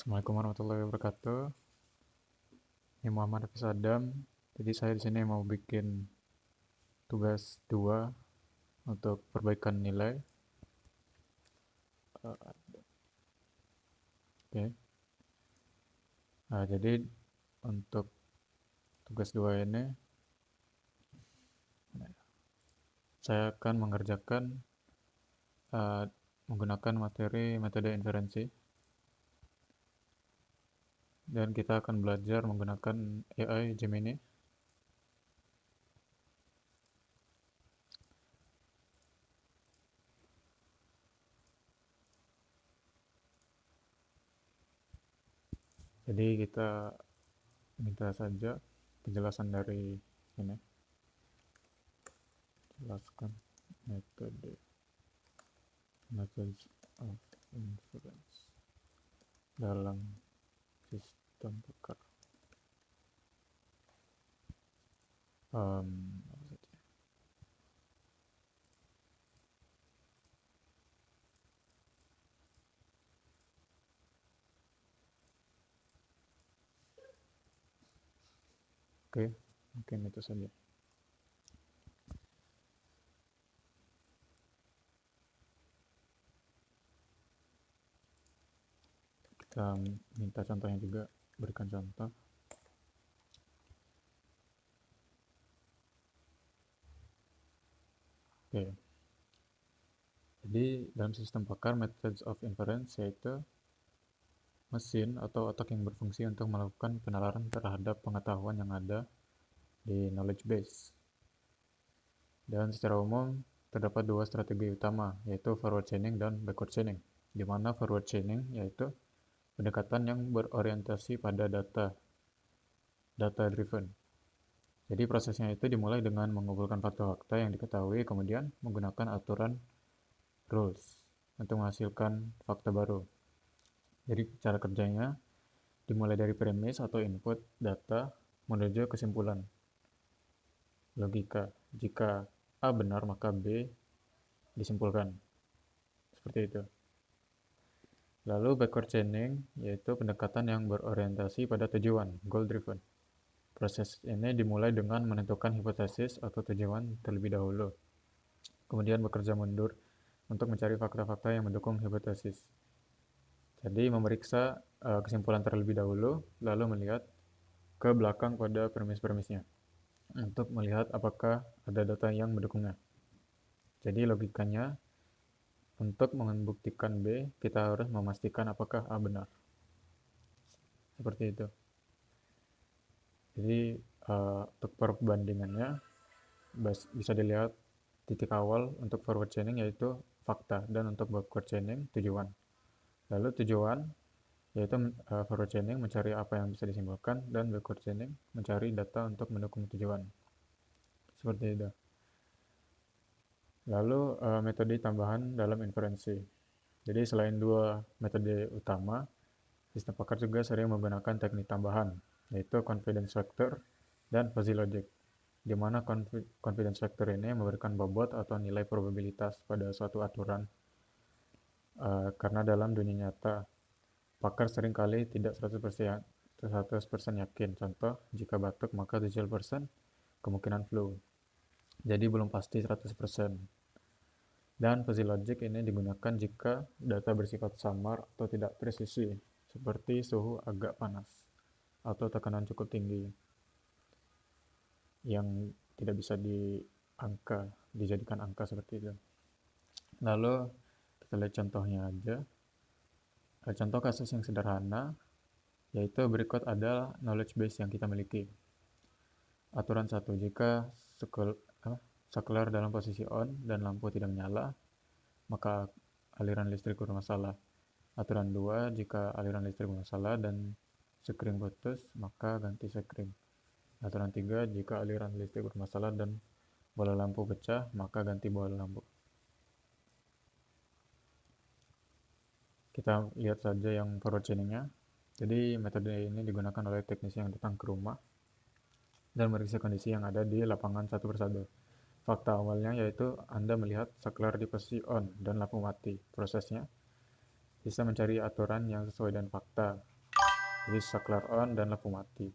Assalamualaikum warahmatullahi wabarakatuh. Ini Muhammad Hafiz Adam. Jadi saya di sini mau bikin tugas 2 untuk perbaikan nilai. Oke. Nah, jadi untuk tugas 2 ini saya akan mengerjakan menggunakan materi metode inferensi. Dan kita akan belajar menggunakan AI Gemini. Jadi kita minta saja penjelasan dari ini. Jelaskan metode methods of inference dalam sistem Pakar. Apa saja? Oke, mungkin itu saja. Kita minta contohnya juga, berikan contoh. Oke. Jadi dalam sistem Pakar, methods of inference yaitu mesin atau otak yang berfungsi untuk melakukan penalaran terhadap pengetahuan yang ada di knowledge base. Dan secara umum terdapat dua strategi utama, yaitu forward chaining dan backward chaining. Di mana forward chaining yaitu pendekatan yang berorientasi pada data driven. Jadi prosesnya itu dimulai dengan mengumpulkan fakta-fakta yang diketahui, kemudian menggunakan aturan rules untuk menghasilkan fakta baru. Jadi cara kerjanya dimulai dari premis atau input data menuju kesimpulan logika. Jika A benar maka B disimpulkan. Seperti itu. Lalu backward chaining yaitu pendekatan yang berorientasi pada tujuan, goal driven. Proses ini dimulai dengan menentukan hipotesis atau tujuan terlebih dahulu. Kemudian bekerja mundur untuk mencari fakta-fakta yang mendukung hipotesis. Jadi memeriksa kesimpulan terlebih dahulu, lalu melihat ke belakang pada premis-premisnya untuk melihat apakah ada data yang mendukungnya. Jadi logikanya, untuk membuktikan B, kita harus memastikan apakah A benar. Seperti itu. Jadi untuk perbandingannya bisa dilihat titik awal untuk forward chaining yaitu fakta, dan untuk backward chaining tujuan. Lalu tujuan yaitu forward chaining mencari apa yang bisa disimpulkan, dan backward chaining mencari data untuk mendukung tujuan. Seperti itu. Lalu metode tambahan dalam inferensi. Jadi selain dua metode utama, sistem Pakar juga sering menggunakan teknik tambahan, yaitu confidence factor dan fuzzy logic, di mana confidence factor ini memberikan bobot atau nilai probabilitas pada suatu aturan. Karena dalam dunia nyata, pakar seringkali tidak 100% yakin. Contoh, jika batuk maka 70% kemungkinan flu. Jadi belum pasti 100%. Dan fuzzy logic ini digunakan jika data bersifat samar atau tidak presisi, seperti suhu agak panas atau tekanan cukup tinggi yang tidak bisa dijadikan angka seperti itu. Lalu kita lihat contohnya aja. Contoh kasus yang sederhana yaitu berikut adalah knowledge base yang kita miliki. Aturan 1, jika saklar dalam posisi on dan lampu tidak menyala, maka aliran listrik bermasalah. Aturan 2, jika aliran listrik bermasalah dan sekring putus, maka ganti sekring. Aturan 3, jika aliran listrik bermasalah dan bola lampu pecah, maka ganti bola lampu. Kita lihat saja yang forward chaining-nya. Jadi metode ini digunakan oleh teknisi yang datang ke rumah dan meriksa kondisi yang ada di lapangan satu persatu. Fakta awalnya yaitu Anda melihat saklar di posisi on dan lampu mati. Prosesnya bisa mencari aturan yang sesuai dengan fakta. Jadi saklar on dan lampu mati.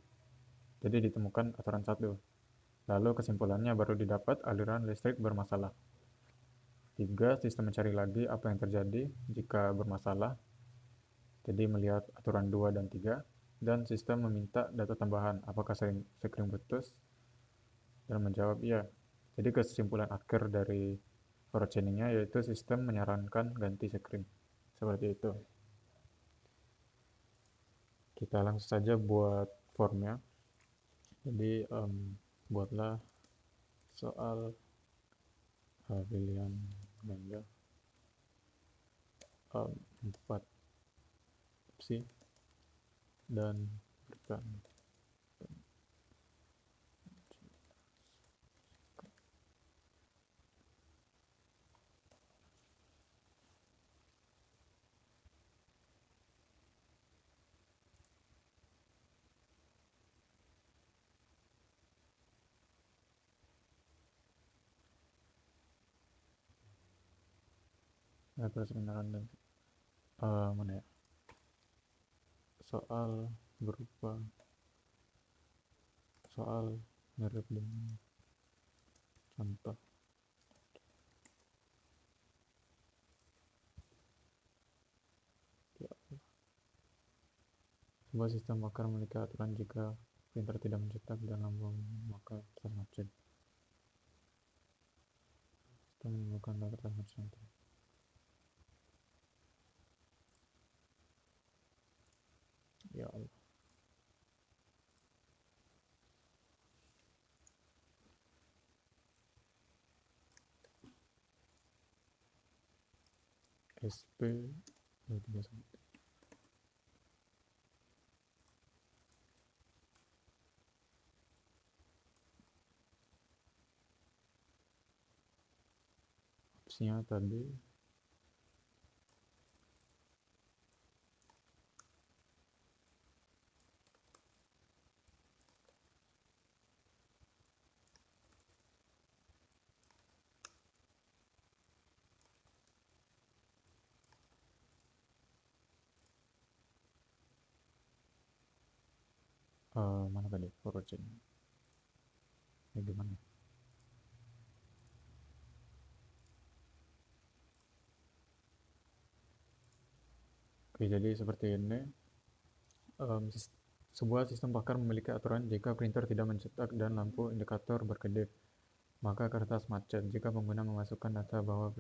Jadi ditemukan aturan satu. Lalu kesimpulannya baru didapat aliran listrik bermasalah. 3. Sistem mencari lagi apa yang terjadi jika bermasalah. Jadi melihat aturan 2 dan 3. Dan sistem meminta data tambahan, apakah sekring putus, dan menjawab iya. Jadi kesimpulan akhir dari forward chainingnya yaitu sistem menyarankan ganti sekring. Seperti itu. Kita langsung saja buat formnya. Jadi buatlah soal pilihan ganda 4 opsi dan berikan. Proses kebenaran dan mana ya? Soal berupa soal mirip dengan contoh. Ya. Sebuah sistem bakar memiliki aturan jika printer tidak mencetak dan lambung maka kertas macet. Sistem menimbulkan kertas macet. Ya Allah. SP 231. Opsinya tadi mana tadi forward chain ya gimana. Oke, jadi seperti ini. Sebuah sistem bakar memiliki aturan jika printer tidak mencetak dan lampu indikator berkedip, maka kertas macet. Jika pengguna memasukkan data bahwa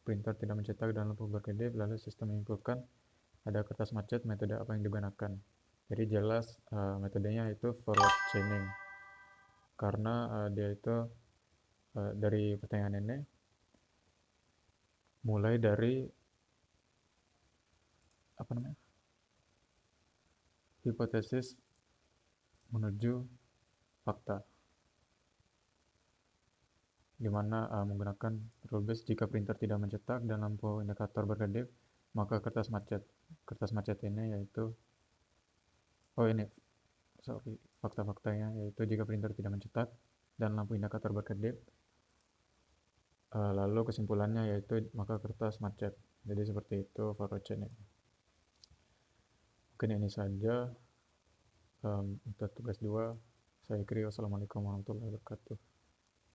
printer tidak mencetak dan lampu berkedip, lalu sistem menyimpulkan ada kertas macet, metode apa yang digunakan. Jadi jelas metodenya itu forward chaining, karena dia itu dari pertanyaan ini mulai dari apa namanya, hipotesis menuju fakta, di mana menggunakan rule base. Jika printer tidak mencetak dan lampu indikator berkedip, maka kertas macet. Kertas macet ini yaitu ini sorry, fakta-faktanya yaitu jika printer tidak mencetak dan lampu indikator berkedip, lalu kesimpulannya yaitu maka kertas macet. Jadi seperti itu forward chaining. Mungkin ini saja untuk tugas 2. Saya kira wassalamualaikum warahmatullahi wabarakatuh.